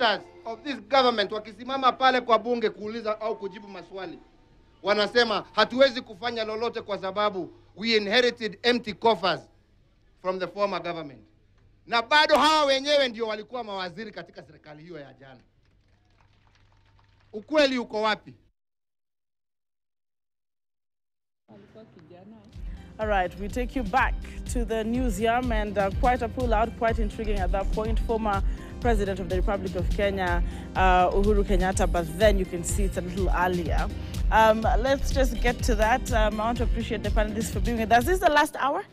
ministers of this government wakisimama pale kwa bunge kuuliza au kujibu maswali, wanasema hatuwezi kufanya lolote kwa sababu we inherited empty coffers from the former government. Na bado hawa wenyewe ndio walikuwa mawaziri katika serikali hiyo ya jana. Ukweli uko wapi? All right, we take you back to the newsroom, and quite a pull-out, quite intriguing at that point. Former President of the Republic of Kenya, Uhuru Kenyatta, but then you can see it's a little earlier. Let's just get to that. I want to appreciate the panelists for being with us. This is the last hour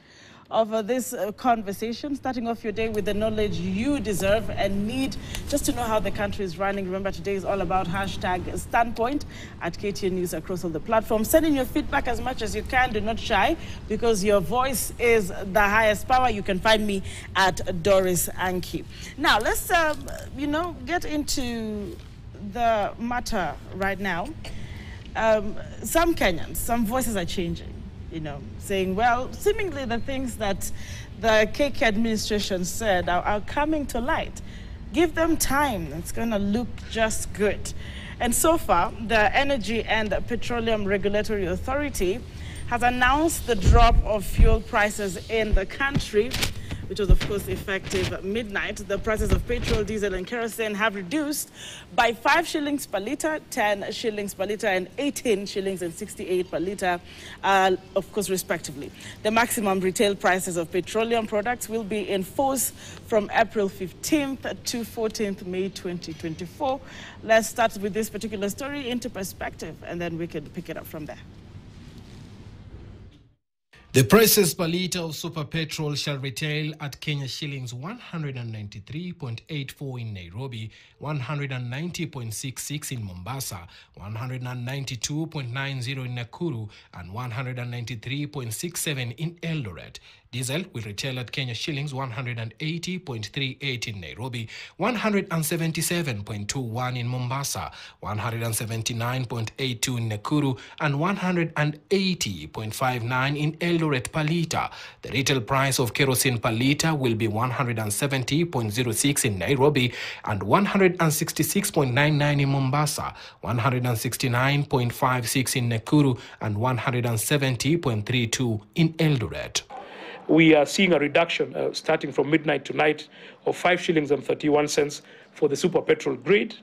of this conversation, starting off your day with the knowledge you deserve and need just to know how the country is running. Remember, today is all about #Standpoint at KTN News across all the platforms. Send in your feedback as much as you can. Do not shy, because your voice is the highest power. You can find me at Doris Anki. Now, let's, get into the matter right now. Some Kenyans, some voices are changing. Saying, well, seemingly the things that the KK administration said are coming to light. Give them time. It's going to look just good. And so far, the Energy and Petroleum Regulatory Authority has announced the drop of fuel prices in the country, which was, of course, effective at midnight. The prices of petrol, diesel, and kerosene have reduced by 5 shillings per litre, 10 shillings per litre, and 18 shillings and 68 per litre, of course, respectively. The maximum retail prices of petroleum products will be in force from April 15th to 14th May 2024. Let's start with this particular story into perspective, and then we can pick it up from there. The prices per litre of super petrol shall retail at Kenya shillings 193.84 in Nairobi, 190.66 in Mombasa, 192.90 in Nakuru, and 193.67 in Eldoret. Diesel will retail at Kenya shillings 180.38 in Nairobi, 177.21 in Mombasa, 179.82 in Nakuru, and 180.59 in Eldoret per litre. The retail price of kerosene per litre will be 170.06 in Nairobi and 166.99 in Mombasa, 169.56 in Nakuru, and 170.32 in Eldoret. We are seeing a reduction starting from midnight tonight of 5 shillings and 31 cents for the super petrol grade,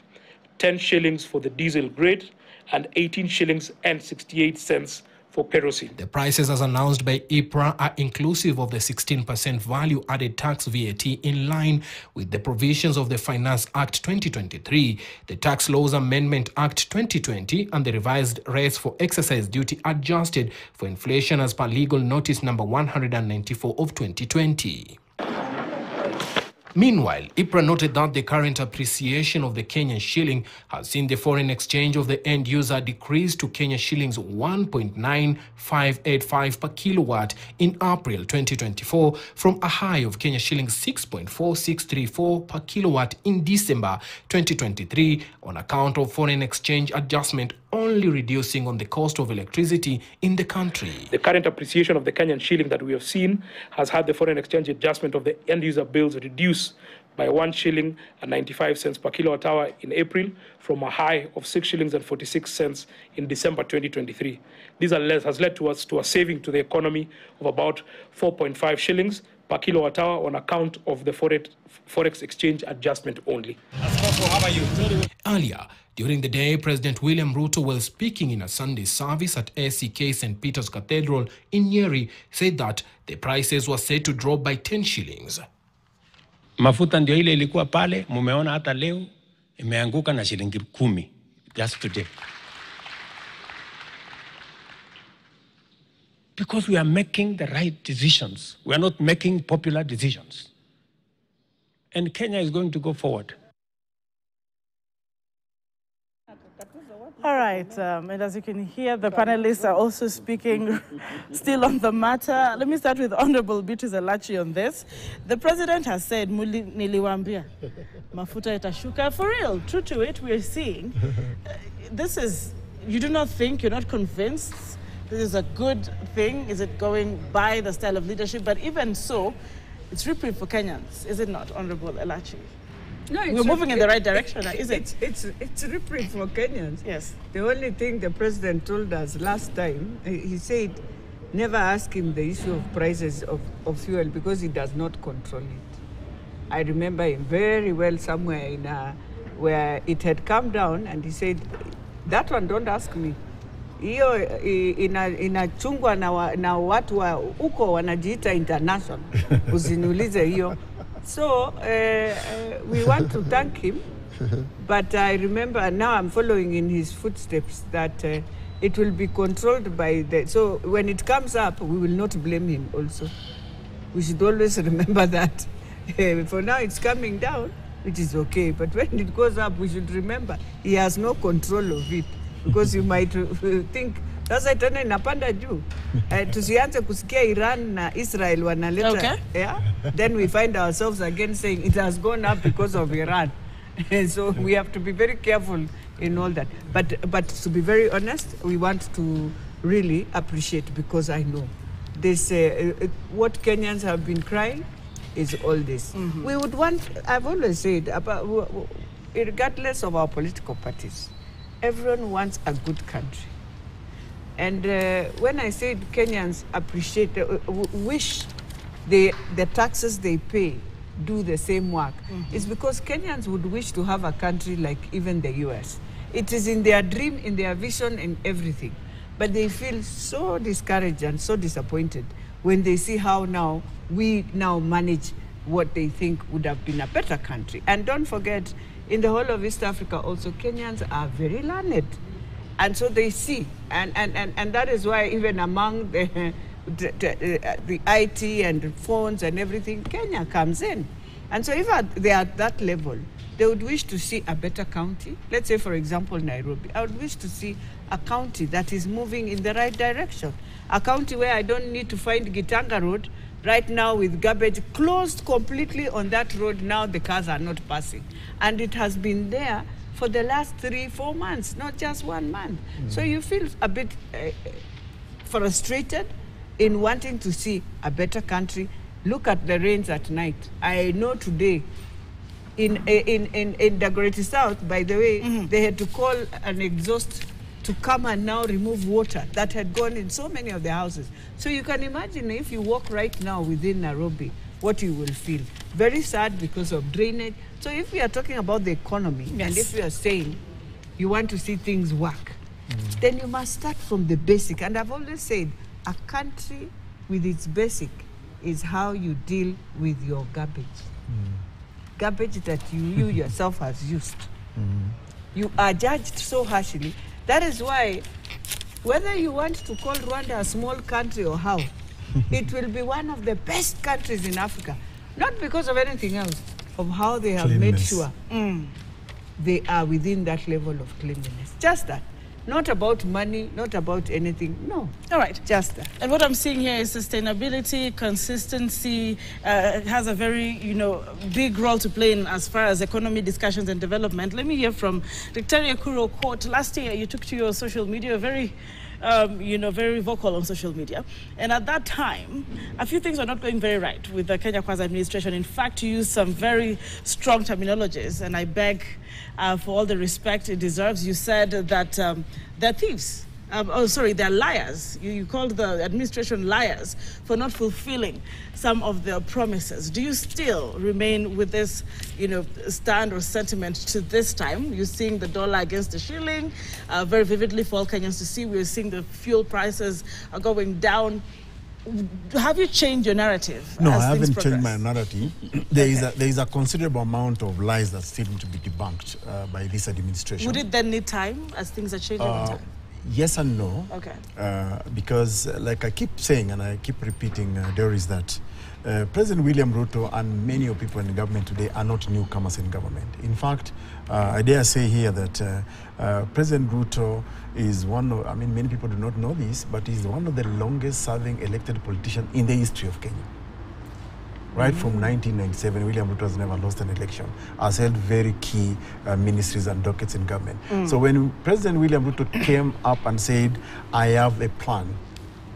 10 shillings for the diesel grade, and 18 shillings and 68 cents for kerosene. The prices as announced by IPRA are inclusive of the 16% value-added tax VAT in line with the provisions of the Finance Act 2023, the Tax Laws Amendment Act 2020, and the revised rates for excise duty adjusted for inflation as per legal notice number 194 of 2020. Meanwhile, IPRA noted that the current appreciation of the Kenyan shilling has seen the foreign exchange of the end user decrease to Kenya shillings 1.9585 per kilowatt in April 2024 from a high of Kenya shillings 6.4634 per kilowatt in December 2023 on account of foreign exchange adjustment only reducing on the cost of electricity in the country. The current appreciation of the Kenyan shilling that we have seen has had the foreign exchange adjustment of the end user bills reduced by 1 shilling and 95 cents per kilowatt hour in April from a high of 6 shillings and 46 cents in December 2023. This has led to a saving to the economy of about 4.5 shillings per kilowatt hour on account of the forex exchange adjustment only. Earlier, during the day, President William Ruto, while speaking in a Sunday service at ACK St. Peter's Cathedral in Nyeri, said that the prices were set to drop by 10 shillings. Mafuta ndio ile ilikuwa pale, mumeona hata leo imeanguka na shilingi 10 just today. Because we are making the right decisions. We are not making popular decisions. And Kenya is going to go forward. All right, and as you can hear, the panelists are also speaking still on the matter. Let me start with Honorable Beatrice Alachi on this. The president has said, niliwambia, mafuta itashuka. For real, true to it, we are seeing. This is, you do not think, you're not convinced this is a good thing? Is it going by the style of leadership? But even so, it's reprieve for Kenyans, is it not, Honorable Alachi? No, We're moving in the right direction, is it? It's reprieve for Kenyans. Yes. The only thing the president told us last time, he said, never ask him the issue of prices of fuel because he does not control it. I remember him very well somewhere in where it had come down, and he said, that one don't ask me. Hiyo inachungwa na watu wa uko wanajiita international. Usiniulize hiyo. So we want to thank him, but I remember now I'm following in his footsteps that it will be controlled by so when it comes up, we will not blame him also. We should always remember that. For now it's coming down, which is okay, but when it goes up, we should remember he has no control of it, because you might think sasa tena inapanda juu. Tusianze kusikia Iran na Israel wanaleta. Okay. Yeah? Then we find ourselves again saying it has gone up because of Iran. So we have to be very careful in all that. But to be very honest, we want to really appreciate, because I know this what Kenyans have been crying is all this. Mm-hmm. We would want, I've always said, regardless of our political parties, everyone wants a good country. And when I said Kenyans appreciate, wish the taxes they pay do the same work, it's because Kenyans would wish to have a country like even the US. It is in their dream, in their vision, in everything. But they feel so discouraged and so disappointed when they see how now we now manage what they think would have been a better country. And don't forget, in the whole of East Africa also, Kenyans are very learned. And so they see, and that is why even among the IT and phones and everything, Kenya comes in. And so if they are at that level, they would wish to see a better county. Let's say, for example, Nairobi. I would wish to see a county that is moving in the right direction. A county where I don't need to find Gitanga Road right now with garbage closed completely on that road. Now the cars are not passing. And it has been there for the last 3-4 months, not just 1 month. So you feel a bit frustrated in wanting to see a better country. Look at the rains at night. I know today in the Great South, by the way, they had to call an exhaust to come and now remove water that had gone in so many of the houses. So you can imagine if you walk right now within Nairobi, what you will feel. Very sad because of drainage. So if we are talking about the economy, and if we are saying you want to see things work, then you must start from the basic. And I've always said, a country with its basic is how you deal with your garbage. Garbage that you yourself has used. You are judged so harshly. That is why, whether you want to call Rwanda a small country or how, it will be one of the best countries in Africa. Not because of anything else, of how they have made sure they are within that level of cleanliness. Just that. Not about money, not about anything. No. All right. Just that. And what I'm seeing here is sustainability, consistency has a very, big role to play in as far as economy discussions and development. Let me hear from Victoria Kuro Court. Last year, you took to your social media very vocal on social media. And at that time, a few things were not going very right with the Kenya Kwanza administration. In fact, you used some very strong terminologies, and I beg for all the respect it deserves. You said that they're thieves. They're liars. You called the administration liars for not fulfilling some of their promises. Do you still remain with this, stand or sentiment to this time? You're seeing the dollar against the shilling very vividly for all Kenyans to see. We're seeing the fuel prices are going down. Have you changed your narrative? No, I haven't changed my narrative. There is a considerable amount of lies that still need to be debunked by this administration. Would it then need time as things are changing in time? Yes and no. Okay. Because like I keep saying and I keep repeating, there is that President William Ruto and many of people in the government today are not newcomers in government. In fact, I dare say here that President Ruto is one of, many people do not know this, but he's one of the longest serving elected politicians in the history of Kenya. Right from 1997, William Ruto has never lost an election, has held very key ministries and dockets in government. So when President William Ruto came up and said, I have a plan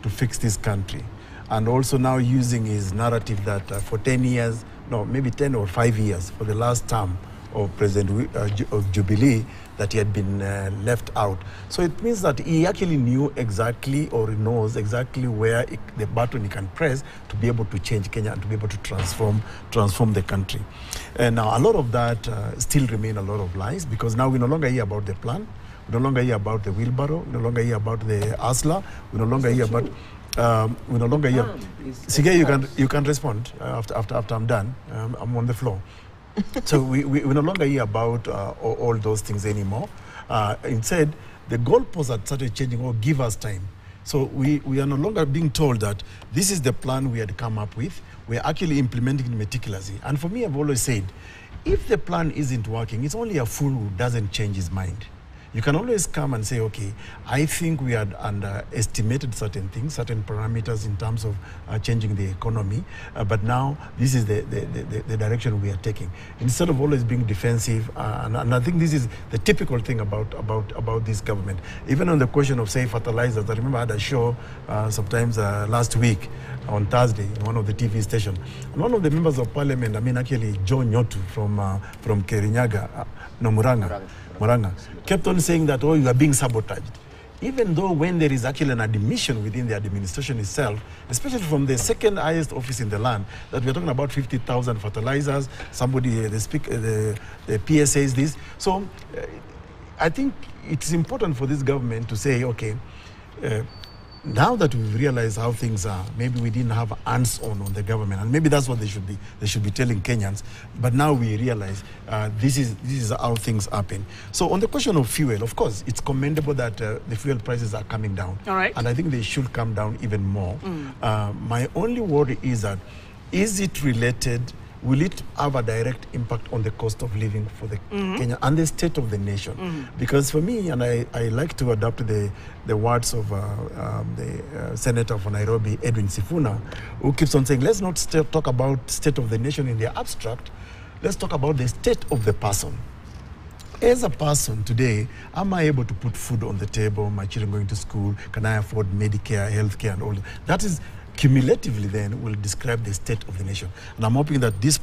to fix this country, and also now using his narrative that for 10 years, no, maybe 10 or 5 years, for the last term President of Jubilee that he had been left out. So it means that he actually knew exactly, or knows exactly where the button he can press to be able to change Kenya and to be able to transform the country. And now a lot of that still remain a lot of lies, because now we no longer hear about the plan, we no longer hear about the wheelbarrow, we no longer hear about the ASLA, we no longer hear about we no longer hear. Sige, you can respond after I'm done. I'm on the floor. So we no longer hear about all those things anymore. Instead, the goalposts had started changing, or give us time. So we are no longer being told that this is the plan we had come up with. We are actually implementing it meticulously. And for me, I've always said, if the plan isn't working, it's only a fool who doesn't change his mind. You can always come and say, okay, I think we had underestimated certain things, certain parameters in terms of changing the economy, but now this is the direction we are taking. Instead of always being defensive, and I think this is the typical thing about this government. Even on the question of, say, fertilizers, I remember I had a show sometimes last week on Thursday in one of the TV stations. And one of the members of parliament, actually John Nyotu from Kirinyaga, Muranga, kept on saying that, oh, you are being sabotaged. Even though when there is actually an admission within the administration itself, especially from the second highest office in the land, that we're talking about 50,000 fertilizers, somebody, the PA says this. So I think it's important for this government to say, okay, now that we've realized how things are, maybe we didn't have hands-on the government, and maybe that's what they should be telling Kenyans. But now we realize this is how things happen. So on the question of fuel, of course, it's commendable that the fuel prices are coming down. All right. And I think they should come down even more. My only worry is that, is it related? Will it have a direct impact on the cost of living for the Kenya and the state of the nation? Because for me, and I like to adopt the words of the Senator for Nairobi, Edwin Sifuna, who keeps on saying, let's not talk about state of the nation in the abstract, let's talk about the state of the person. As a person today, am I able to put food on the table, my children going to school, can I afford Medicare, healthcare, and all that? That is cumulatively then will describe the state of the nation. And I'm hoping that these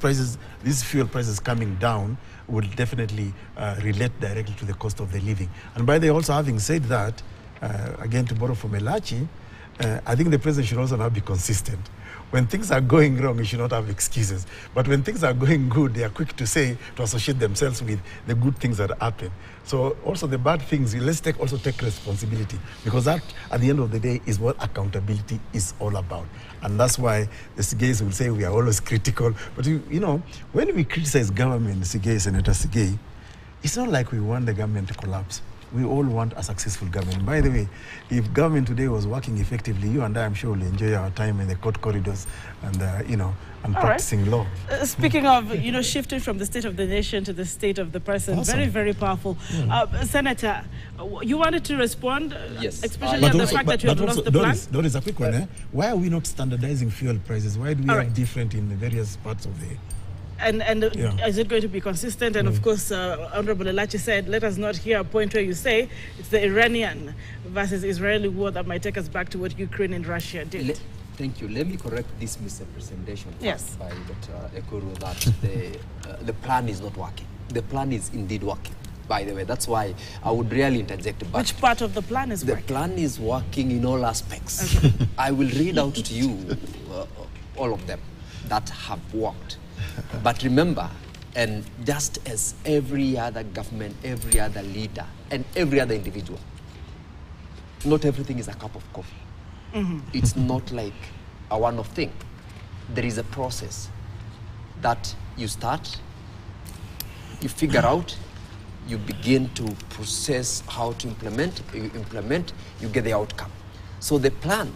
fuel prices coming down will definitely relate directly to the cost of the living. And by the way, also having said that, again to borrow from Elachi, I think the president should also now be consistent. When things are going wrong, you should not have excuses. But when things are going good, they are quick to associate themselves with the good things that happen. So also the bad things, let's take responsibility, because that, at the end of the day, is what accountability is all about. And that's why the Sigei will say we are always critical. But you know, when we criticize government, Sigei, Senator Sigei, it's not like we want the government to collapse. We all want a successful government. By the way, if government today was working effectively, you and I, I'm sure, will enjoy our time in the court corridors and, and practicing law. Speaking of, shifting from the state of the nation to the state of the person, awesome. Very, very powerful. Senator, you wanted to respond, yes, especially on the fact that you have lost the plan? Doris, a quick one. Why are we not standardizing fuel prices? Why do we have different in the various parts of the... And is it going to be consistent? And of course, Honorable Elachi said, let us not hear a point where you say it's the Iranian versus Israeli war that might take us back to what Ukraine and Russia did. Thank you. Let me correct this misrepresentation by Dr. Ekuru that the plan is not working. The plan is indeed working, by the way. That's why I would really interject. But which part of the plan is working? The plan is working in all aspects. Okay. I will read out to you all of them that have worked. But remember, and just as every other government, every other leader, and every other individual, not everything is a cup of coffee. It's not like a one-off thing. There is a process that you start, you figure out, you begin to process how to implement, you get the outcome. So the plan,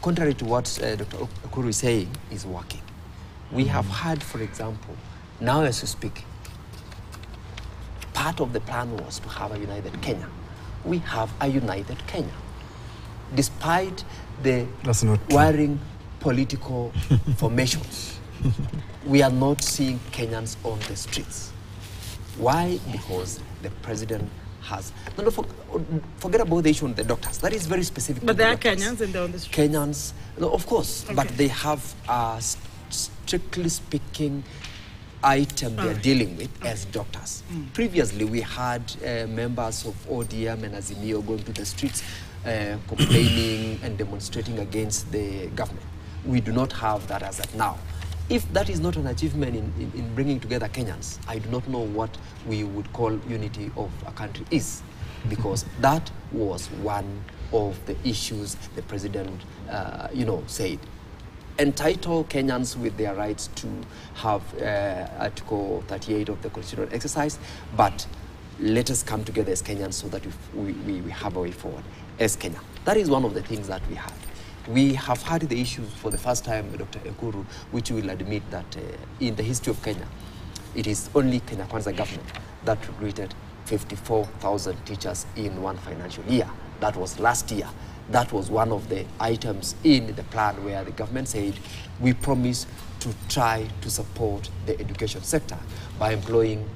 contrary to what Dr. Okuru is saying, is working. We have had, for example, now as we speak, part of the plan was to have a united Kenya. We have a united Kenya. Despite the worrying political formations, we are not seeing Kenyans on the streets. Why? Because the president has... No, forget about the issue of the doctors. That is very specific. But there are Kenyans and they're on the streets. Kenyans, no, of course, but they have... strictly speaking, item they're dealing with as doctors. Previously, we had members of ODM and Azimio going to the streets complaining and demonstrating against the government. We do not have that as of now. If that is not an achievement in bringing together Kenyans, I do not know what we would call unity of a country is, because that was one of the issues the president, said. Entitle Kenyans with their rights to have Article 38 of the constitutional exercise, but let us come together as Kenyans so that we have a way forward as Kenya. That is one of the things that we have. We have had the issues for the first time, Dr. Ekuru, which will admit that in the history of Kenya, it is only Kenya Kwanza government that recruited 54,000 teachers in one financial year. That was last year. That was one of the items in the plan where the government said, we promise to try to support the education sector by employing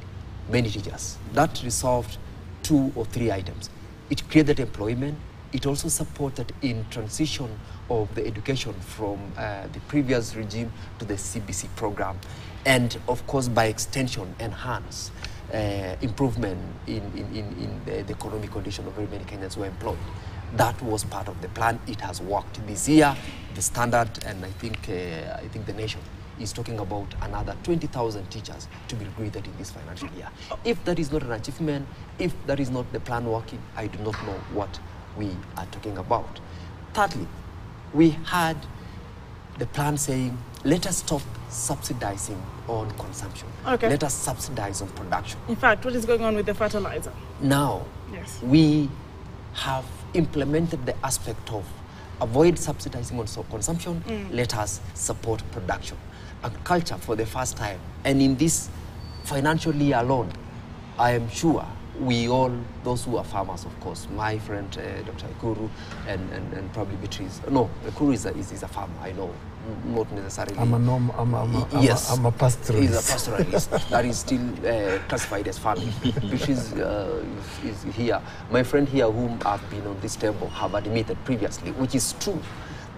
many teachers. That resolved 2 or 3 items. It created employment. It also supported in transition of the education from the previous regime to the CBC program. And of course, by extension, enhance improvement in the economic condition of very many Kenyans who are employed. That was part of the plan. It has worked. This year, the standard, and I think the nation is talking about another 20,000 teachers to be recruited in this financial year. If that is not an achievement, if that is not the plan working, I do not know what we are talking about. Thirdly, we had the plan saying, let us stop subsidizing on consumption. Okay. Let us subsidize on production. In fact, what is going on with the fertilizer? Now, yes, we have implemented the aspect of avoid subsidizing on consumption, let us support production. Agriculture for the first time, and in this financial year alone, I am sure we all, those who are farmers, of course, my friend Dr. Ekuru and probably Beatrice. No, Ekuru is a farmer, I know, not necessarily. I'm a pastoralist. He's a pastoralist. That is still classified as farming. Beatrice is here. My friend here, whom I've been on this table, have admitted previously, which is true,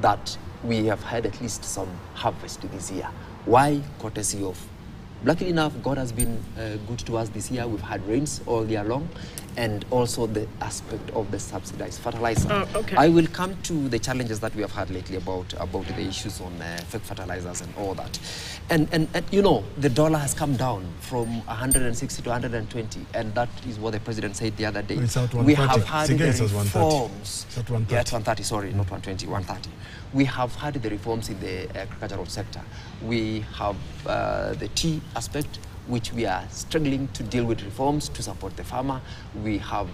that we have had at least some harvest this year. Why? Courtesy of, luckily enough, God has been good to us this year. We've had rains all year long, and also the aspect of the subsidized fertilizer. Okay. I will come to the challenges that we have had lately about the issues on fake fertilizers and all that. And you know, the dollar has come down from 160 to 120, and that is what the president said the other day. It's at 130. We have had the It's at 130. reforms. It's at 130. Yeah, it's 130, sorry, not 120, 130. We have had the reforms in the agricultural sector. We have the tea aspect, which we are struggling to deal with reforms to support the farmer. We have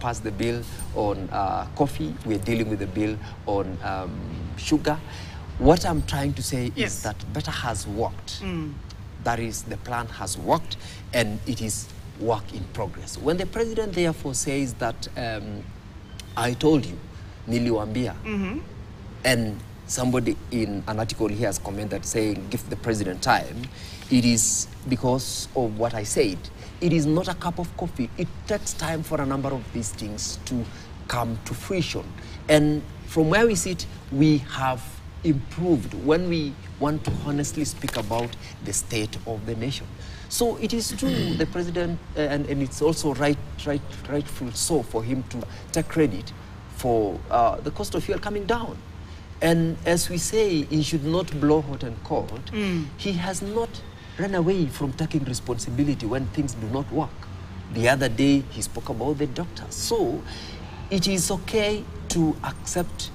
passed the bill on coffee. We are dealing with the bill on sugar. What I'm trying to say is that better has worked. That is, the plan has worked, and it is work in progress. When the president therefore says that, I told you, niliwambia, and somebody in an article here has commented saying, give the president time, it is because of what I said. It is not a cup of coffee. It takes time for a number of these things to come to fruition. And from where we sit, we have improved when we want to honestly speak about the state of the nation. So it is true, the president, and it's also rightful so for him to take credit for the cost of fuel coming down. And as we say, he should not blow hot and cold. He has not run away from taking responsibility when things do not work. The other day, he spoke about the doctors. So it is okay to accept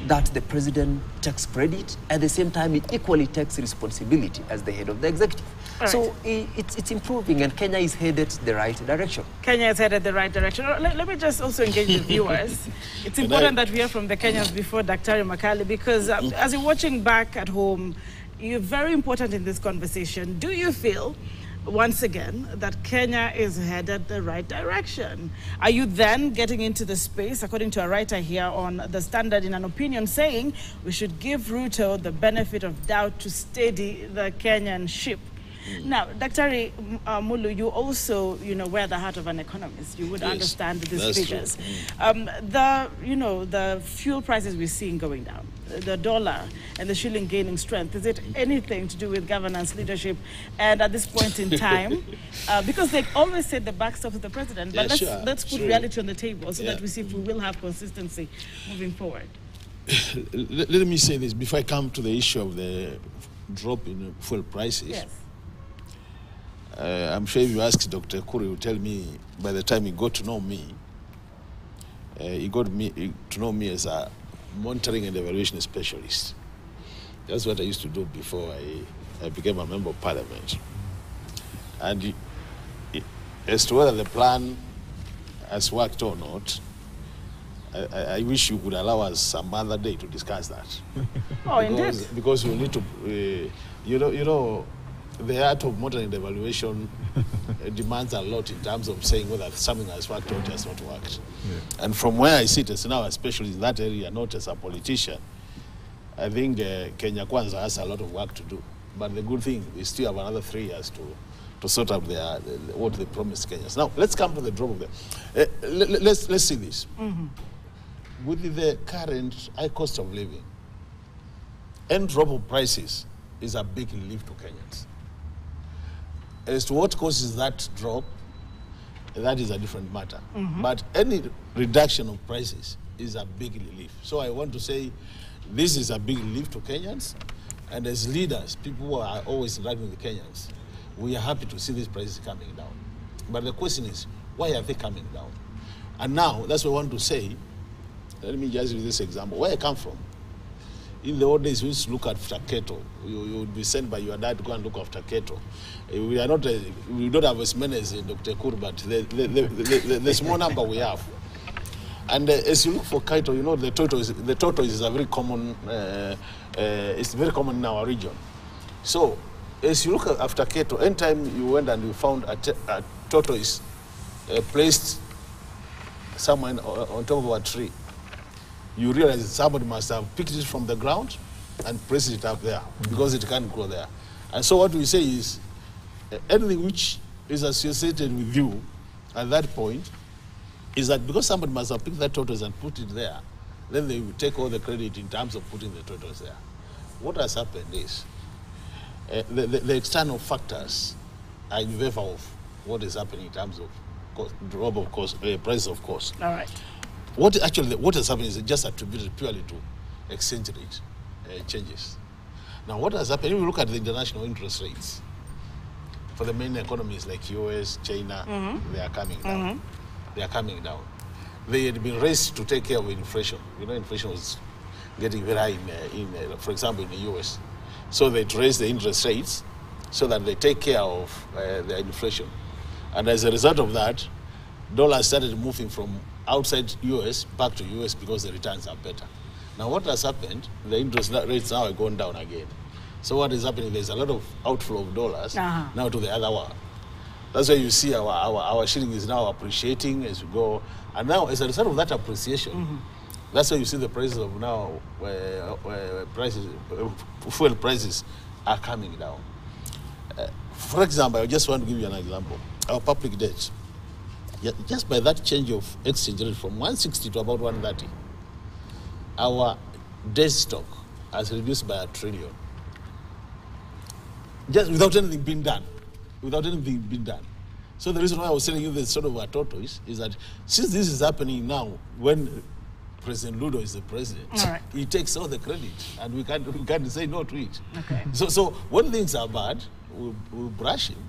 that the president takes credit. At the same time, he equally takes responsibility as the head of the executive. Right. So it's improving, and Kenya is headed the right direction. Kenya is headed the right direction. Let me just also engage the viewers. It's important that we hear from the Kenyans before Dr. Makali, because as you're watching back at home, you're very important in this conversation. Do you feel, once again, that Kenya is headed the right direction? Are you then getting into the space, according to a writer here on The Standard, in an opinion saying we should give Ruto the benefit of doubt to steady the Kenyan ship? Now, Dr. Mulu, you also, wear the heart of an economist. You would understand these figures. The fuel prices we're seeing going down, the dollar and the shilling gaining strength, is it anything to do with governance, leadership, and at this point in time, because they always said the back stops with the president, but let's put reality on the table so that we see if we will have consistency moving forward. Let me say this before I come to the issue of the drop in fuel prices. Yes. I'm sure if you ask Dr. Kuri, he will tell me by the time he got to know me, he got to know me as a monitoring and evaluation specialist. That's what I used to do before I became a member of parliament. And as to whether the plan has worked or not, I wish you could allow us some other day to discuss that. Indeed. Because we need to, the art of monitoring and evaluation demands a lot in terms of saying whether something has worked or has not worked. Yeah. And from where I sit as now, especially in that area, not as a politician, I think Kenya Kwanza has a lot of work to do. But the good thing, we still have another 3 years to sort out what they promised Kenyans. Now, let's come to the drop of the... let's see this. Mm-hmm. With the current high cost of living, and drop of prices is a big relief to Kenyans. As to what causes that drop, that is a different matter. Mm-hmm. But any reduction of prices is a big relief. So I want to say this is a big relief to Kenyans, and as leaders, people who are always interacting with the Kenyans, we are happy to see these prices coming down. But the question is, why are they coming down? And now, that's what I want to say. Let me just use this example. Where I come from, in the old days, we used to look after cattle. You would be sent by your dad to go and look after cattle. We don't have as many as Dr. Kur, but the small number we have. And as you look for cattle, the tortoise is a very common. It's very common in our region. So, as you look after cattle, anytime you went and you found a tortoise placed somewhere on top of a tree, you realize that somebody must have picked it from the ground and placed it up there because it can't grow there. And so what we say is anything which is associated with you at that point is that because somebody must have picked that tortoise and put it there, then they will take all the credit in terms of putting the tortoise there. What has happened is the external factors are in favor of what is happening in terms of drop of cost, price of cost. All right. What has happened is just attributed purely to exchange rate changes. Now, what has happened, if you look at the international interest rates for the main economies like US, China, they are coming down. They are coming down. They had been raised to take care of inflation. Inflation was getting very high for example, in the US. So they raised the interest rates so that they take care of the inflation. And as a result of that, dollars started moving from outside US back to US because the returns are better. Now what has happened, the interest rates now are going down again. So what is happening, there's a lot of outflow of dollars now to the other one. That's why you see our shilling is now appreciating as we go. And now as a result of that appreciation, that's why you see the prices of now, fuel prices are coming down. For example, I just want to give you an example. Our public debt, just by that change of exchange rate from 160 to about 130, our debt stock has reduced by $1 trillion. Just without anything being done. Without anything being done. So the reason why I was telling you this sort of a tortoise is that since this is happening now, when President Ludo is the president, he takes all the credit, and we can't say no to it. Okay. So when things are bad, we'll brush him.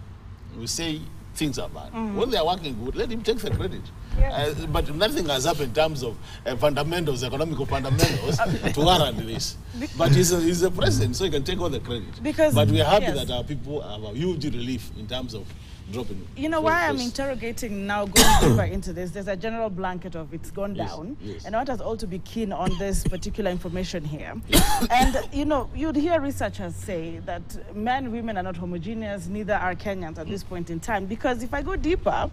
We say things are bad. When they are working good, let him take the credit. Yes. But nothing has happened in terms of fundamentals, economical fundamentals, to warrant this. But he's the president, so he can take all the credit. But we are happy that our people have a huge relief in terms of dropping. You know why I'm interrogating now, going deeper into this, there's a general blanket of it's gone down. Yes. And I want us all to be keen on this particular information here. And, you'd hear researchers say that men and women are not homogeneous, neither are Kenyans at this point in time. Because if I go deeper,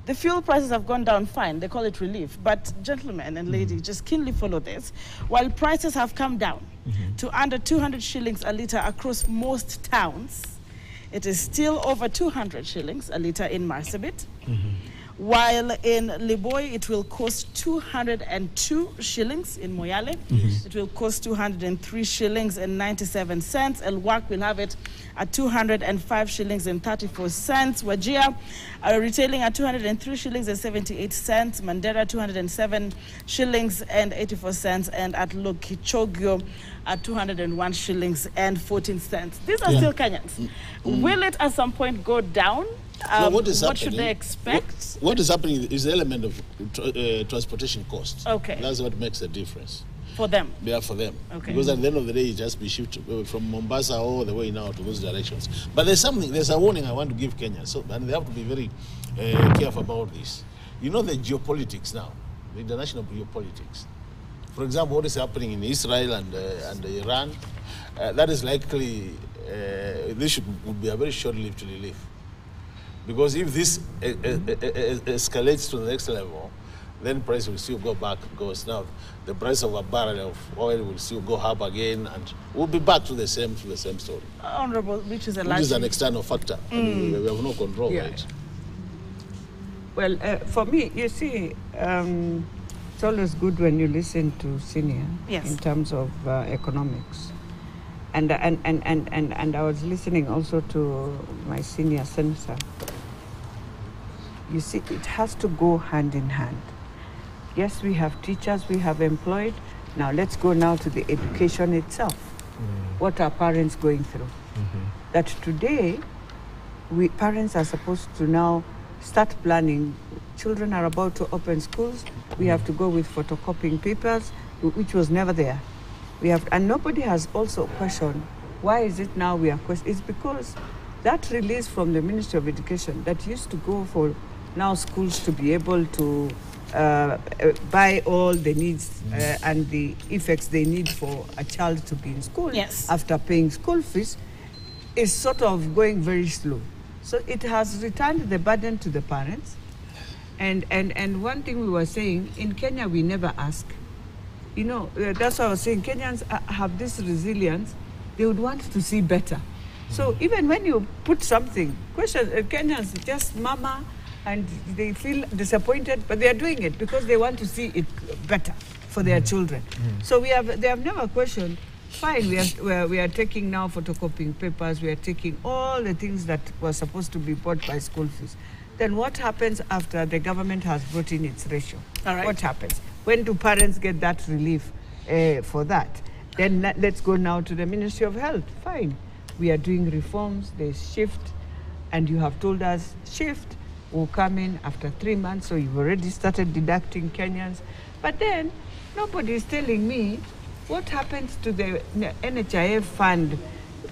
the fuel prices have gone down fine. They call it relief. But gentlemen and ladies, just keenly follow this. While prices have come down to under 200 shillings a litre across most towns, it is still over 200 shillings a litre in Marsabit. While in Liboy, it will cost 202 shillings. In Moyale, it will cost 203 shillings and 97 cents. Elwak will have it at 205 shillings and 34 cents. Wajir retailing at 203 shillings and 78 cents. Mandera 207 shillings and 84 cents. And at Lokichogyo at 201 shillings and 14 cents. These are still Kenyans. Will it at some point go down? What should they expect? What is happening is the element of transportation costs. Okay. That's what makes the difference. For them? Yeah, for them. Okay. Because at the end of the day, it just be shifted from Mombasa all the way now to those directions. But there's a warning I want to give Kenyans, and they have to be very careful about this. You know the geopolitics now, the international geopolitics. For example, what is happening in Israel and Iran, that is likely, this would be a very short-lived relief. Because if this escalates to the next level, then price will still go back, because now the price of a barrel of oil will still go up again, and we'll be back to the same story. Honorable, which is an external factor. I mean, we have no control over it. Well, for me, you see, it's always good when you listen to senior in terms of economics. And I was listening also to my senior senator. You see, it has to go hand in hand. Yes, we have teachers, we have employed. Now let's go now to the education itself. What are parents going through? That today, parents are supposed to now start planning. Children are about to open schools. We have to go with photocopying papers, which was never there. And nobody has also questioned, why is it now we are questioning? It's because that release from the Ministry of Education that used to go for now schools to be able to buy all the needs and the effects they need for a child to be in school after paying school fees is sort of going very slow. So it has returned the burden to the parents. And one thing we were saying, in Kenya we never ask. You know, that's what I was saying. Kenyans have this resilience. They would want to see better. So even when you put something, Kenyans just mama, and they feel disappointed, but they are doing it because they want to see it better for their children. So they have never questioned, fine, we are taking now photocopying papers, we are taking all the things that were supposed to be bought by school fees. Then what happens after the government has brought in its ratio? All right. What happens? When do parents get that relief for that? Then let's go now to the Ministry of Health. Fine, we are doing reforms, there's shift, and you have told us shift will come in after 3 months, so you've already started deducting Kenyans. But then nobody is telling me what happens to the NHIF fund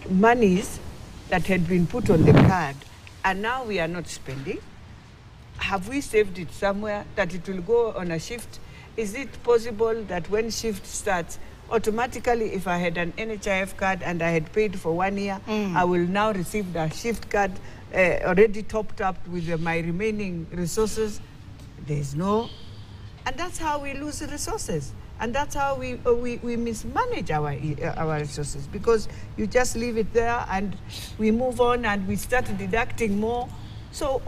monies that had been put on the card, and now we are not spending. Have we saved it somewhere that it will go on a shift? Is it possible that when shift starts, automatically if I had an NHIF card and I had paid for 1 year, I will now receive the shift card already topped up with my remaining resources? There's no. And that's how we lose resources. And that's how we mismanage our resources, because you just leave it there and we move on and we start deducting more. So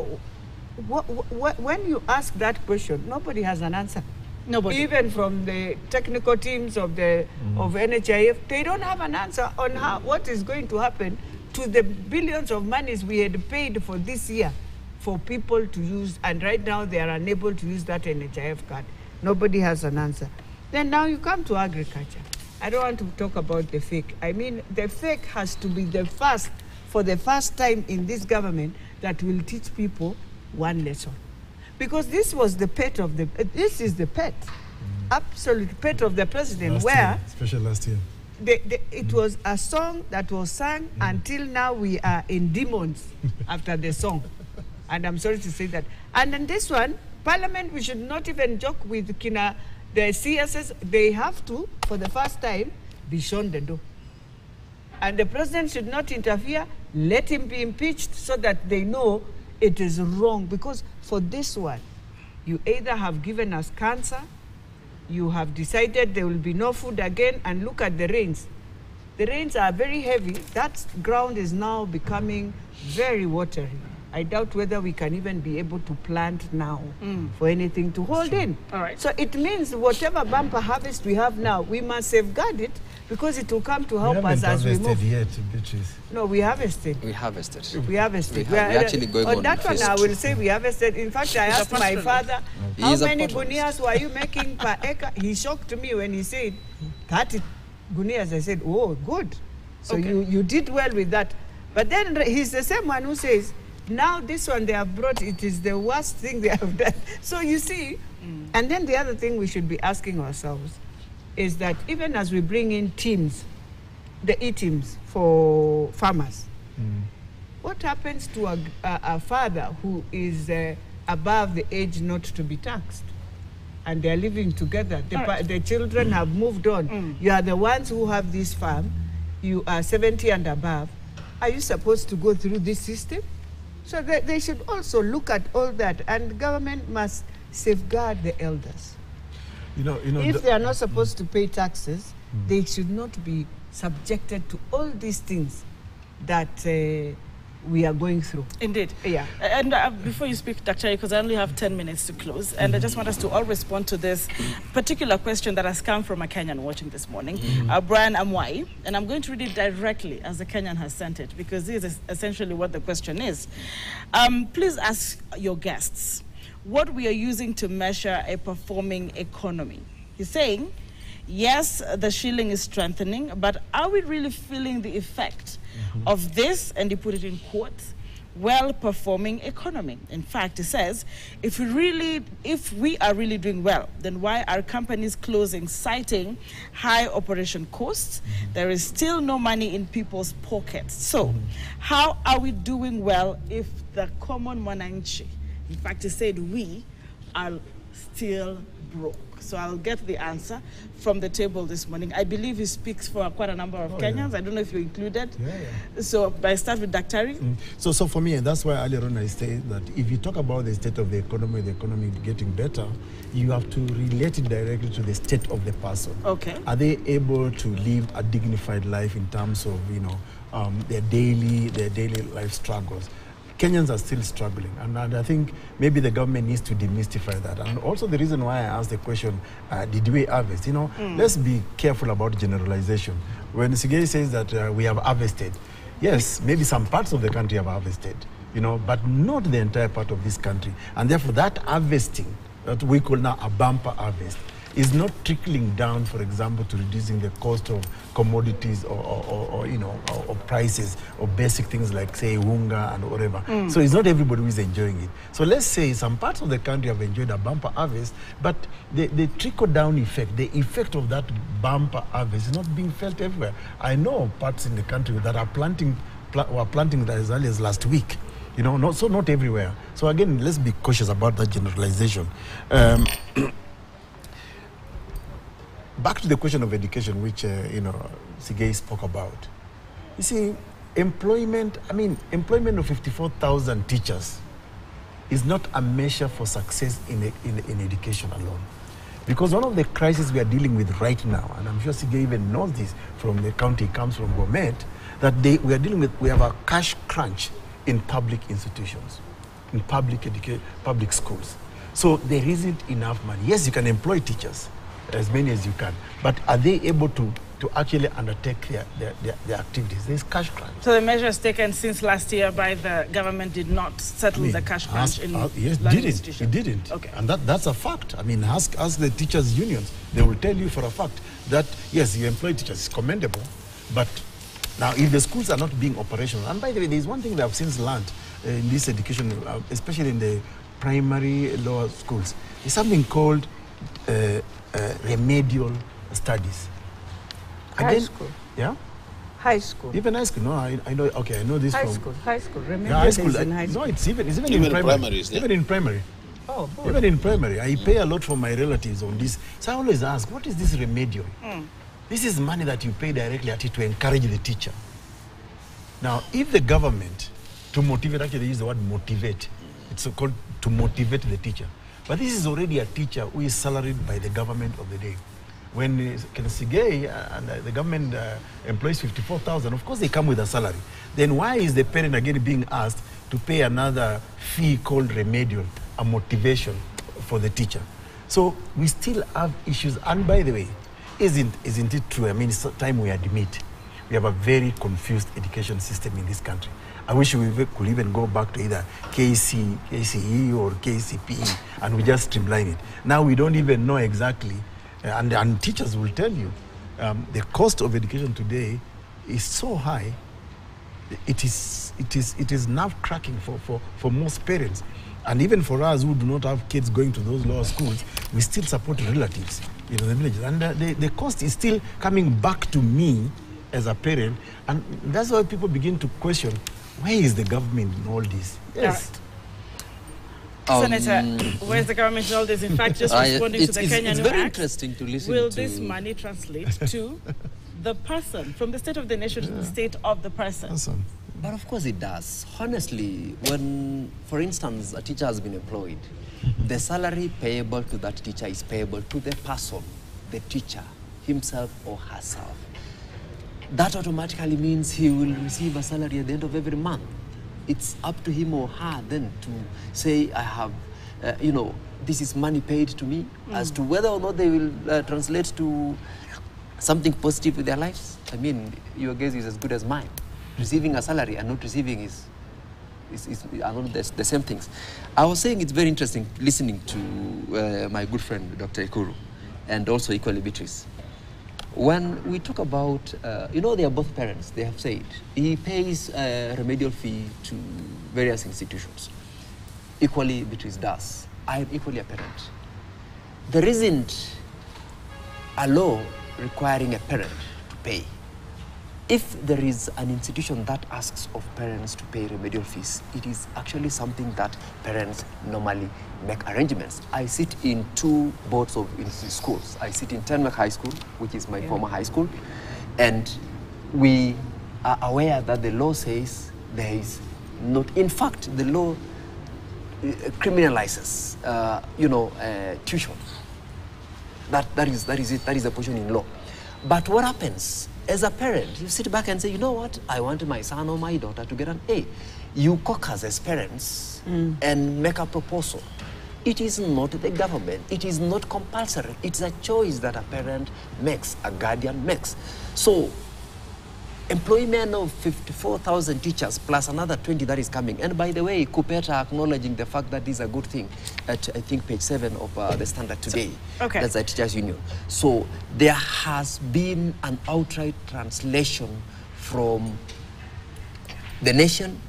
when you ask that question, nobody has an answer. Nobody. Even from the technical teams of NHIF, they don't have an answer on what is going to happen to the billions of monies we had paid for this year for people to use, and right now they are unable to use that NHIF card. Nobody has an answer. Then now you come to agriculture. I don't want to talk about the fake. I mean, the fake has to be for the first time in this government, that will teach people one lesson. Because this was the pet of this is the pet, absolute pet of the president, especially last year. It was a song that was sung until now we are in demons after the song. And I'm sorry to say that. And in this one, Parliament, we should not even joke with the CSS. They have to, for the first time, be shown the door. And the president should not interfere. Let him be impeached so that they know it is wrong. Because for this one, you either have given us cancer, you have decided there will be no food again, and look at the rains. the rains are very heavy. That ground is now becoming very watery. I doubt whether we can even be able to plant now for anything to hold in. All right. So it means whatever bumper harvest we have now, we must safeguard it because it will come to help us as we move. Yet, Beatrice. No, we harvested. We harvested. We harvested. We're actually going on that one, phase I two. will say we harvested. In fact, I asked my father, He how is a many part of this. gunias were you making per acre? He shocked me when he said 30 gunias. I said, oh, good. So you did well with that. But then he's the same one who says, now this one they have brought, it is the worst thing they have done. So you see, and then the other thing we should be asking ourselves is that even as we bring in teams, the E-teams for farmers, what happens to a father who is above the age not to be taxed? And they're living together. The children have moved on. You are the ones who have this farm. You are 70 and above. Are you supposed to go through this system? So they should also look at all that, and government must safeguard the elders. If they are not supposed to pay taxes, they should not be subjected to all these things that we are going through. Indeed. Yeah. And before you speak, Dr. because I only have 10 minutes to close, and I just want us to all respond to this particular question that has come from a Kenyan watching this morning, Brian Amwai, and I'm going to read it directly as the Kenyan has sent it, because this is essentially what the question is. Please ask your guests what we are using to measure a performing economy. He's saying, yes, the shilling is strengthening, but are we really feeling the effect of this, and he put it in quotes, well-performing economy? In fact, he says, if we are really doing well, then why are companies closing, citing high operation costs? There is still no money in people's pockets. So, how are we doing well if the common mwananchi, in fact, he said we are still broke? So I'll get the answer from the table this morning. I believe he speaks for quite a number of Kenyans. I don't know if you're included. So I start with Daktari. So for me, and that's why earlier on I said that if you talk about the state of the economy getting better, you have to relate it directly to the state of the person. Okay. Are they able to live a dignified life in terms of, their daily life struggles? Kenyans are still struggling, and I think maybe the government needs to demystify that. And also the reason why I asked the question, did we harvest? Let's be careful about generalization. When Sigei says that we have harvested, yes, maybe some parts of the country have harvested, but not the entire part of this country. And therefore that harvesting, that we call now a bumper harvest, is not trickling down, for example, to reducing the cost of commodities or prices of basic things like, say, unga and whatever. So it's not everybody who is enjoying it. So let's say some parts of the country have enjoyed a bumper harvest, but the trickle-down effect, the effect of that bumper harvest is not being felt everywhere. I know parts in the country that are planting as early as last week. Not everywhere. So again, let's be cautious about that generalization. Back to the question of education, which, Sigei spoke about. You see, employment of 54,000 teachers is not a measure for success in education alone. Because one of the crises we are dealing with right now, and I'm sure Sigei even knows this from the county he comes from, Gomet, that we have a cash crunch in public institutions, in public schools. So there isn't enough money. Yes, you can employ teachers, as many as you can, but are they able to actually undertake their activities? There's cash crunch. So the measures taken since last year by the government did not settle the cash crunch in learning institutions? It didn't. Okay. And that's a fact. Ask the teachers' unions. They will tell you for a fact that, yes, you employ teachers, it's commendable, but now if the schools are not being operational, and by the way, there's one thing we have since learned in this education, especially in the primary lower schools, is something called remedial studies. High school. Yeah? High school. Even high school. No, I know. Okay, I know this high from school. High school. Remedial high school. in high school. No, it's even in primary. Even in primary. Oh, boy. Even in primary, I pay a lot for my relatives on this. So I always ask, what is this remedial? This is money that you pay directly at it to encourage the teacher. Now, if the government, to motivate, actually they use the word motivate. It's called to motivate the teacher. But this is already a teacher who is salaried by the government of the day. When Sigay and the government employs 54,000, of course they come with a salary. Then why is the parent again being asked to pay another fee called remedial, a motivation for the teacher? So we still have issues. And by the way, isn't it true? I mean, it's time we admit we have a very confused education system in this country. I wish we could even go back to either KCE or KCPE and we just streamline it. Now we don't even know exactly, and teachers will tell you, the cost of education today is so high. It is nerve-cracking for most parents. And even for us who do not have kids going to those lower schools, we still support relatives in the villages. And the cost is still coming back to me as a parent. And that's why people begin to question, where is the government in all this? Yes. Senator, where's the government in all this? In fact, just responding to the Kenyan it's very interesting to listen will to. this money translate to the person, from the state of the nation to the state of the person? But of course it does. Honestly, when, for instance, a teacher has been employed, the salary payable to that teacher is payable to the person, the teacher, himself or herself. That automatically means he will receive a salary at the end of every month. It's up to him or her then to say, I have, this is money paid to me. As to whether or not they will translate to something positive in their lives, I mean, your guess is as good as mine. Receiving a salary and not receiving are not the same things. I was saying it's very interesting listening to my good friend, Dr. Ekuru, and also equally Beatrice. When we talk about, they are both parents, they have said, he pays a remedial fee to various institutions. Equally, Beatrice does. I am equally a parent. There isn't a law requiring a parent to pay. If there is an institution that asks of parents to pay remedial fees, it is actually something that parents normally make arrangements. I sit in 2 boards of schools. I sit in Tenmark High School, which is my former high school, and we are aware that the law says there is not, in fact, the law criminalizes, tuition. That is it. That is a portion in law. But what happens? As a parent, you sit back and say, you know what, I want my son or my daughter to get an A. You caucus as parents and make a proposal. It is not the government. It is not compulsory. It's a choice that a parent makes, a guardian makes. So, employment of 54,000 teachers plus another 20 that is coming. And by the way, Kupeta acknowledging the fact that this is a good thing at, I think, page 7 of the Standard today. Okay. That's the Teachers Union. So there has been an outright translation from the nation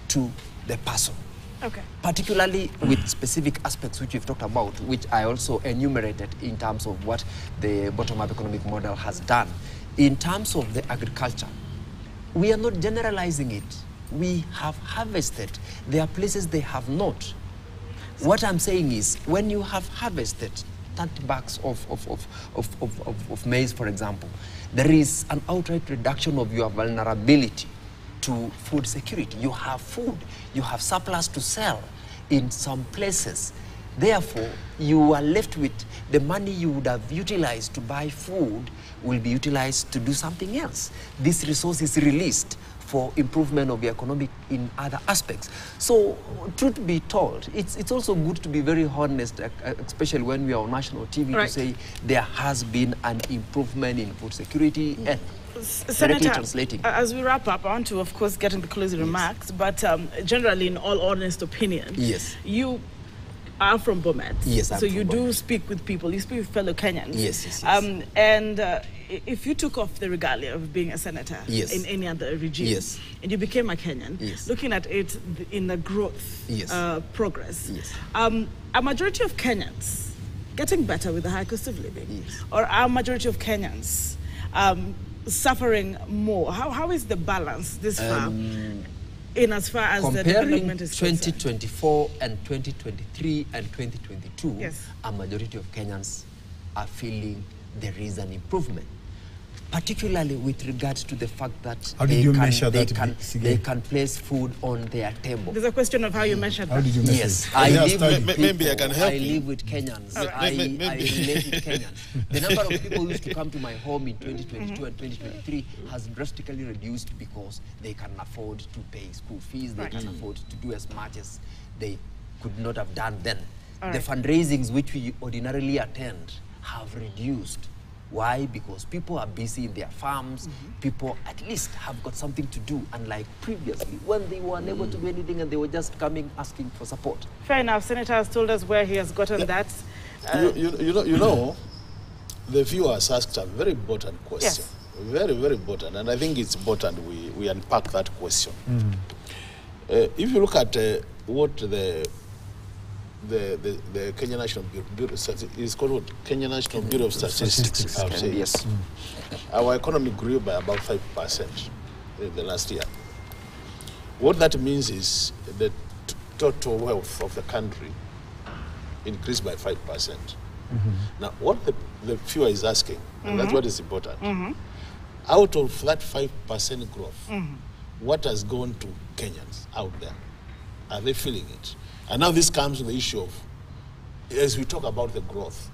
to the person. Okay. Particularly with specific aspects which we've talked about, which I also enumerated in terms of what the bottom-up economic model has done. In terms of the agriculture, we are not generalizing it. We have harvested. There are places they have not. What I'm saying is, when you have harvested 30 bags of maize, for example, there is an outright reduction of your vulnerability to food security. You have food. You have surplus to sell in some places. Therefore, you are left with the money you would have utilized to buy food will be utilized to do something else. This resource is released for improvement of the economic in other aspects. So, truth be told, it's also good to be very honest, especially when we are on national TV, to say there has been an improvement in food security and Senator, translating. As we wrap up, I want to, of course, get into closing remarks, but generally, in all honest opinion, you are from Bomet. Yes, I'm so from you do Bomet. Speak with people, you speak with fellow Kenyans. Yes. And if you took off the regalia of being a senator in any other regime, and you became a Kenyan, looking at it in the growth progress, a majority of Kenyans getting better with the high cost of living, or a majority of Kenyans suffering more? How is the balance this far? In as far as the development is concerned? Comparing 2024 and 2023 and 2022, a majority of Kenyans are feeling there is an improvement. particularly with regard to the fact that How did you measure that? They can place food on their table. There's a question of how you measure that. How did you measure Yes, it? I They are live studying. with Maybe I can help I you. live with Kenyans. Right. I relate with Kenyans. The number of people who used to come to my home in 2022 and 2023 has drastically reduced because they can afford to pay school fees. They can afford to do as much as they could not have done then. The fundraisings which we ordinarily attend have reduced. Why? Because people are busy in their farms. People at least have got something to do, unlike previously when they were unable to do anything and they were just coming asking for support. Fair enough. Senator has told us where he has gotten that. You know, the viewers asked a very important question. Yes. Very, very important. And I think it's important we unpack that question. If you look at what the Kenya National Bureau is called what? Kenya National Bureau of Statistics. have said. Yes. Our economy grew by about 5% in the last year. What that means is the total wealth of the country increased by 5%. Now, what the viewer is asking, and that's what is important, out of that 5% growth, what has gone to Kenyans out there? Are they feeling it? And now this comes to the issue of, as we talk about the growth,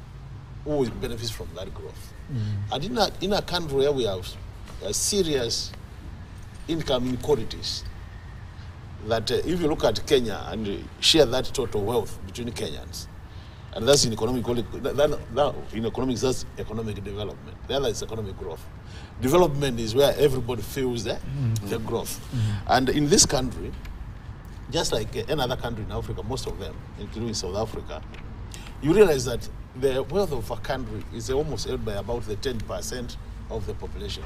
who benefits from that growth? And in a country where we have serious income inequalities, that if you look at Kenya and share that total wealth between Kenyans, and that's in economic, in economics, that's economic development. The other is economic growth. Development is where everybody feels the growth. And in this country, just like any other country in Africa, most of them, including South Africa, you realize that the wealth of a country is almost held by about the 10% of the population.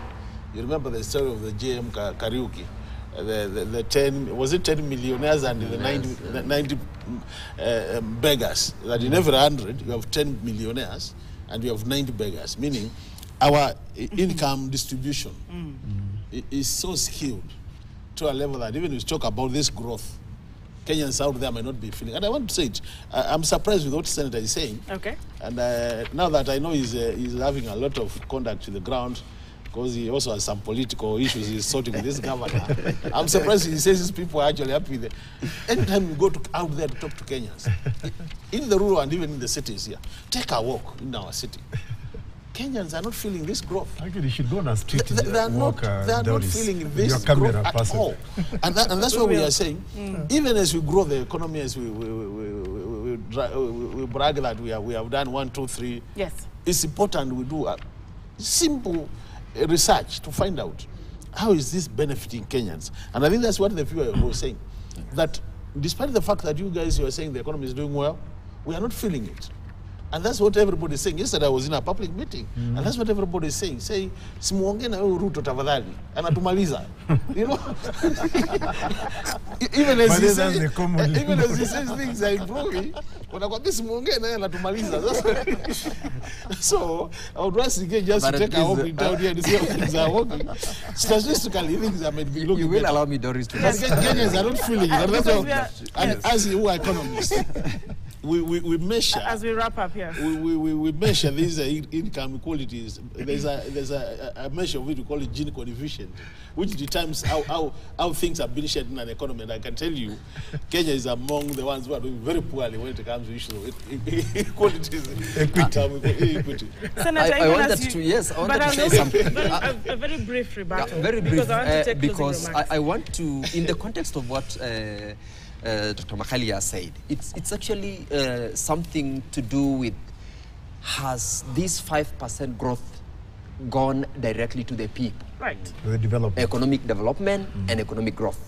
You remember the story of the JM Kariuki, the 10, was it 10 millionaires and the 90 beggars? That in every 100, you have 10 millionaires and you have 90 beggars, meaning our income distribution is so skewed to a level that even if you talk about this growth, Kenyans out there might not be feeling. And I want to say it, I'm surprised with what the Senator is saying. Okay. And now that I know he's having a lot of contact to the ground, because he also has some political issues he's sorting with this governor, I'm surprised he says these people are actually happy with it. Anytime you go out there to talk to Kenyans, in the rural and even in the cities here, take a walk in our city. Kenyans are not feeling this growth. Actually, you should go on a street They are not feeling this your growth at person. all. And that's what we are saying. Even as we grow the economy, as we brag that we have done 1, 2, 3. Yes. It's important we do a simple research to find out how is this benefiting Kenyans. And I think that's what the viewer was saying. That despite the fact that you guys are saying the economy is doing well, we are not feeling it. And that's what everybody is saying. Yesterday I was in a public meeting, and that's what everybody is saying. Say, simuongee na wewe Ruto tafadhali, anatumaliza. You know? even as he says things are improving, wanakwambia simuongee na yeye anatumaliza. So I would once again just to take a walk in town here and see how things are working. Statistically, things are maybe looking. You will allow me, Doris, to Kenyans are not feeling it. And as who are economists, we measure, as we wrap up here, we measure these income inequalities. There's a measure of it, we call it Gini coefficient, which determines how things are being shared in an economy. And I can tell you, Kenya is among the ones who are doing very poorly when it comes to issues of equalities. Equity. Senator, I wanted to say something. A very brief rebuttal. Yeah, very brief, because I want to take because I want to, in the context of what Dr. Makalia said, it's actually something to do with, has this 5% growth gone directly to the people? Right. The development. Economic development and economic growth,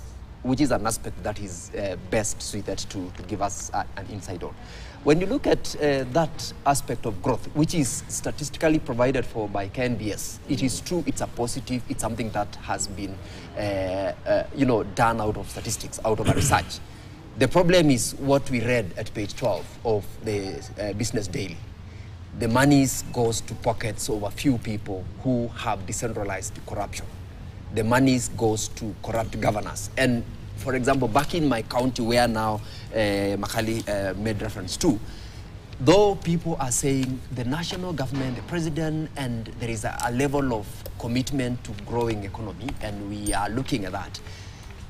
which is an aspect that is best suited to give us an insight on. When you look at that aspect of growth, which is statistically provided for by KNBS, it is true, it's a positive, it's something that has been done out of statistics, out of a research. The problem is what we read at page 12 of the Business Daily. The monies goes to pockets of a few people who have decentralized corruption. The monies goes to corrupt governors. And for example, back in my county where now Makali made reference to, though people are saying the national government, the president, and there is a level of commitment to growing economy, and we are looking at that.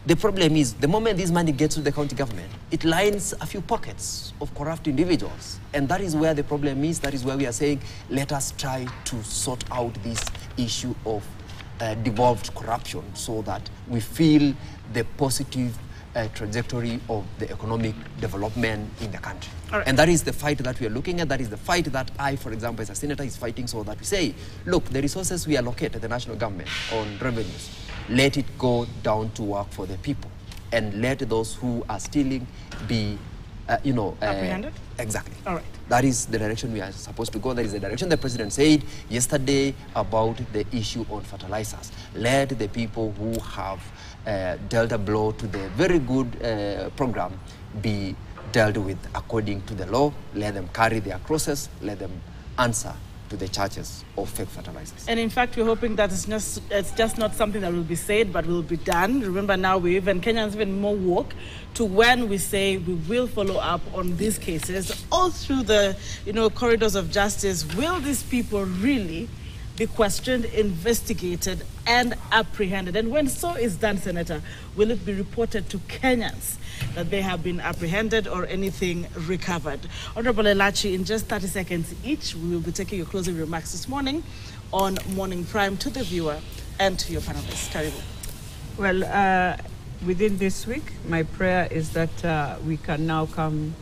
The problem is, the moment this money gets to the county government, it lines a few pockets of corrupt individuals. And that is where the problem is. That is where we are saying, let us try to sort out this issue of devolved corruption so that we feel the positive trajectory of the economic development in the country. Right. And that is the fight that we are looking at. That is the fight that I, for example, as a senator, is fighting, so that we say, look, the resources we allocate at the national government on revenues, let it go down to work for the people, and let those who are stealing be, apprehended? Exactly. All right. That is the direction we are supposed to go. That is the direction the president said yesterday about the issue on fertilizers. Let the people who have dealt a blow to the very good program be dealt with according to the law. Let them carry their crosses. Let them answer to the charges of fake fertilizers. And in fact, we're hoping that it's just not something that will be said, but will be done. Remember now, Kenyans even more woke to when we say we will follow up on these cases all through the corridors of justice. Will these people really be questioned, investigated, and apprehended? And when so is done, Senator, will it be reported to Kenyans that they have been apprehended or anything recovered? Honorable Elachi, in just 30 seconds each, we will be taking your closing remarks this morning on Morning Prime to the viewer and to your panelists. Karibu. Well, within this week, my prayer is that we can now come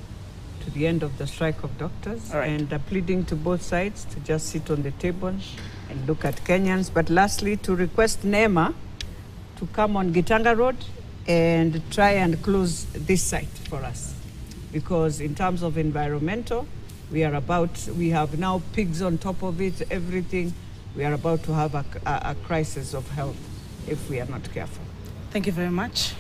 to the end of the strike of doctors, right, and pleading to both sides to just sit on the table and look at Kenyans. But lastly, to request NEMA to come on Gitanga Road and try and close this site for us. Because in terms of environmental, we have now pigs on top of it, everything. We are about to have a crisis of health if we are not careful. Thank you very much.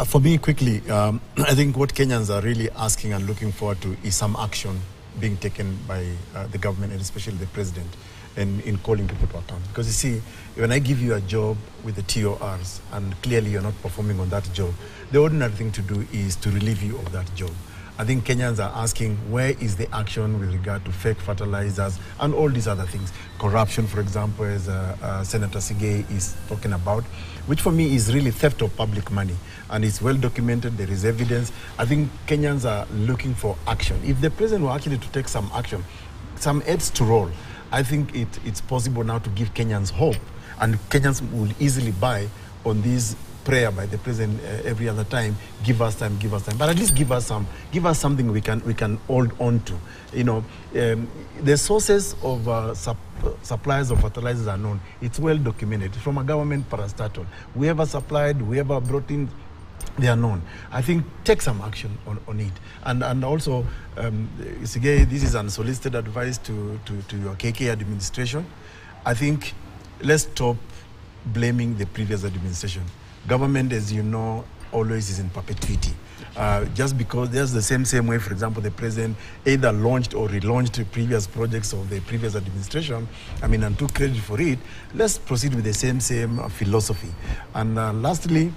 For me, quickly, I think what Kenyans are really asking and looking forward to is some action being taken by the government, and especially the president, in calling people to account. Because you see, when I give you a job with the TORs and clearly you're not performing on that job, the ordinary thing to do is to relieve you of that job. I think Kenyans are asking, where is the action with regard to fake fertilizers and all these other things? Corruption, for example, as Senator Sigei is talking about, which for me is really theft of public money. And it's well documented, there is evidence. I think Kenyans are looking for action. If the president were actually to take some action, some heads to roll, I think it's possible now to give Kenyans hope. And Kenyans will easily buy on this prayer by the president every other time, give us time, but at least give us something we can hold on to. The sources of suppliers of fertilizers are known. It's well documented from a government parastatal. Whoever supplied, whoever brought in, they are known. I think take some action on it. And also, Sigei, this is unsolicited advice to your KK administration. I think let's stop blaming the previous administration. Government, as you know, always is in perpetuity. Just because there's the same way, for example, the president either launched or relaunched previous projects of the previous administration, and took credit for it, let's proceed with the same philosophy. And lastly,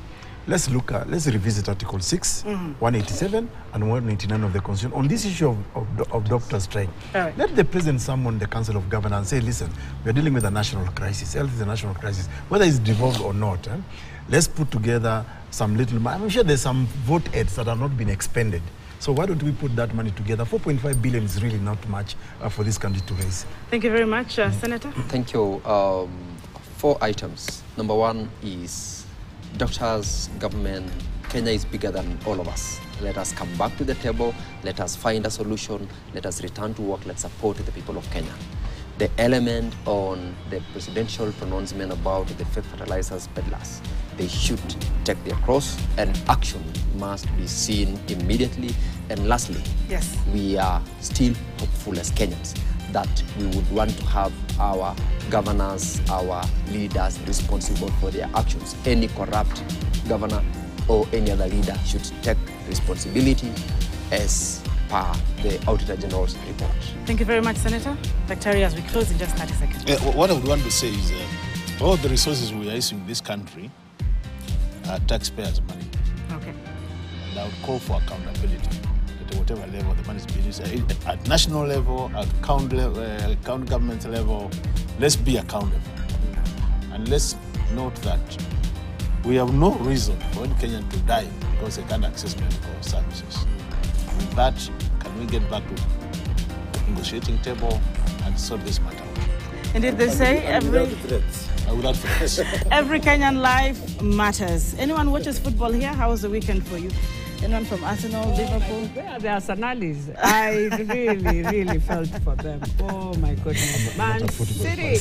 let's revisit Article 6, 187 and 189 of the Constitution on this issue of doctor strike. Right. Let the president summon the Council of Governors and say, listen, we're dealing with a national crisis. Health is a national crisis, whether it's devolved or not. Let's put together some little money. I'm sure there's some vote aids that have not been expended. So why don't we put that money together? 4.5 billion is really not much for this country to raise. Thank you very much, Senator. Thank you. 4 items. Number 1 is doctors, government. Kenya is bigger than all of us. Let us come back to the table. Let us find a solution. Let us return to work. Let's support the people of Kenya. The element on the presidential pronouncement about the fake fertilizers peddlers, they should take their cross, and action must be seen immediately. And lastly, yes, we are still hopeful as Kenyans that we would want to have our governors, our leaders responsible for their actions. Any corrupt governor or any other leader should take responsibility as per the Auditor General's report. Thank you very much, Senator. Dr. as we close in just 30 seconds. What I would want to say is all the resources we are using in this country are taxpayers' money. Okay. And I would call for accountability. Let whatever level the money is being used, at national level, at county government level. Let's be accountable. And let's note that we have no reason for any Kenyan to die because they can't access medical services. With that, can we get back to the negotiating table and sort this matter out? Indeed, they say every Kenyan life matters. Anyone watches football here? How was the weekend for you? Anyone from Arsenal, Liverpool? Where are the Arsenalis? I really felt for them. Oh my goodness. Man City.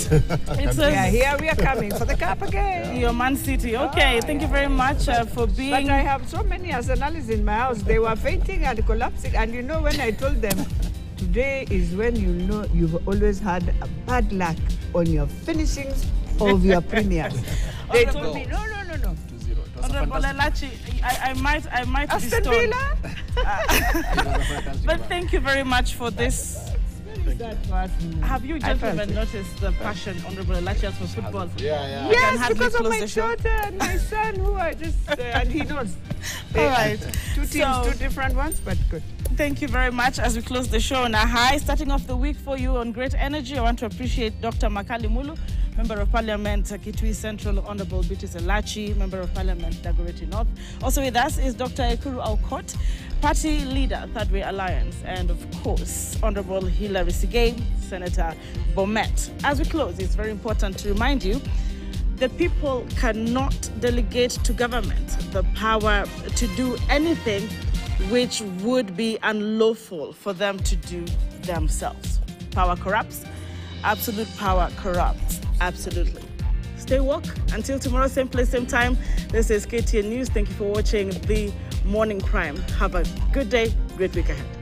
Here we are coming for the cup again. Your Man City. Okay, thank you very much for being... But I have so many Arsenalis in my house. They were fainting and collapsing. And you know, when I told them, today is when you know you've always had a bad luck on your finishings of your premiers. They told me, no. Honorable Elachi, I might be stoned. But thank you very much for this. Have you gentlemen noticed the passion Honorable Elachi has for football? Yeah. Yes, because of my daughter and my son, who I just and he knows. All right, 2 teams, 2 different ones, but good. Thank you very much. As we close the show on a high, starting off the week for you on great energy, I want to appreciate Dr. Makali Mulu, Member of Parliament, Kitui Central, Honorable Beatrice Elachi, Member of Parliament, Dagoretti North. Also with us is Dr. Ekuru Aukot, Party Leader, Third Way Alliance, and of course, Honorable Hilary Sigay, Senator Bomet. As we close, it's very important to remind you that people cannot delegate to government the power to do anything which would be unlawful for them to do themselves. Power corrupts. Absolute power corrupts. Absolutely. Stay woke. Until tomorrow, same place, same time. This is KTN News. Thank you for watching The Morning Crime. Have a good day. Great week ahead.